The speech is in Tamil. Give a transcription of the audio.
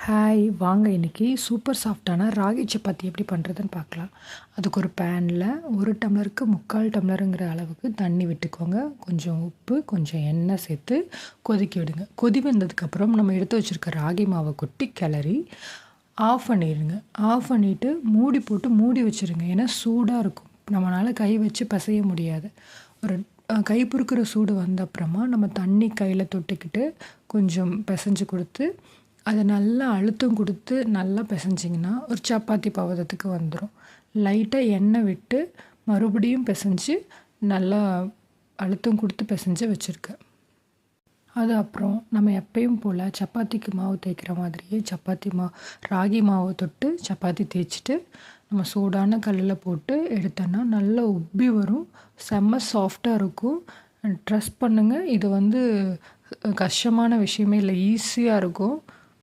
ஹாய் வாங்க இன்றைக்கி சூப்பர் சாஃப்டான ராகி சப்பாத்தி எப்படி பண்ணுறதுன்னு பார்க்கலாம். அதுக்கு ஒரு பேனில் 1 டம்ளருக்கு 3/4 டம்ளருங்கிற அளவுக்கு தண்ணி விட்டுக்கோங்க. கொஞ்சம் உப்பு, கொஞ்சம் எண்ணெய் சேர்த்து கொதிக்க விடுங்க. கொதி வந்ததுக்கப்புறம் நம்ம எடுத்து வச்சுருக்க ராகி மாவை கொட்டி கிளறி ஆஃப் பண்ணிடுங்க. ஆஃப் பண்ணிவிட்டு மூடி போட்டு மூடி வச்சுருங்க. ஏன்னா சூடாக இருக்கும், நம்மளால் கை வச்சு பிசைய முடியாது. ஒரு கை பொறுக்கிற சூடு வந்த அப்புறமா நம்ம தண்ணி கையில் தொட்டுக்கிட்டு கொஞ்சம் பிசைஞ்சு கொடுத்து அதை நல்லா அழுத்தம் கொடுத்து நல்லா பிசைஞ்சிங்கன்னா ஒரு சப்பாத்தி பதத்துக்கு வந்துடும். லைட்டாக எண்ணெய் விட்டு மறுபடியும் பிசைஞ்சு நல்லா அழுத்தம் கொடுத்து பிசைஞ்சு வச்சுருக்கேன். அது அப்புறம் நம்ம எப்பயும் போல் சப்பாத்திக்கு மாவு தேய்க்கிற மாதிரியே ராகி மாவை தொட்டு சப்பாத்தி தேய்ச்சிட்டு நம்ம சூடான கல்லில் போட்டு எடுத்தோன்னா நல்லா உப்பி வரும். செம்ம சாஃப்டாக இருக்கும். ட்ரஸ்ட் பண்ணுங்கள், இது கஷ்டமான விஷயமே இல்லை, ஈஸியாக இருக்கும்.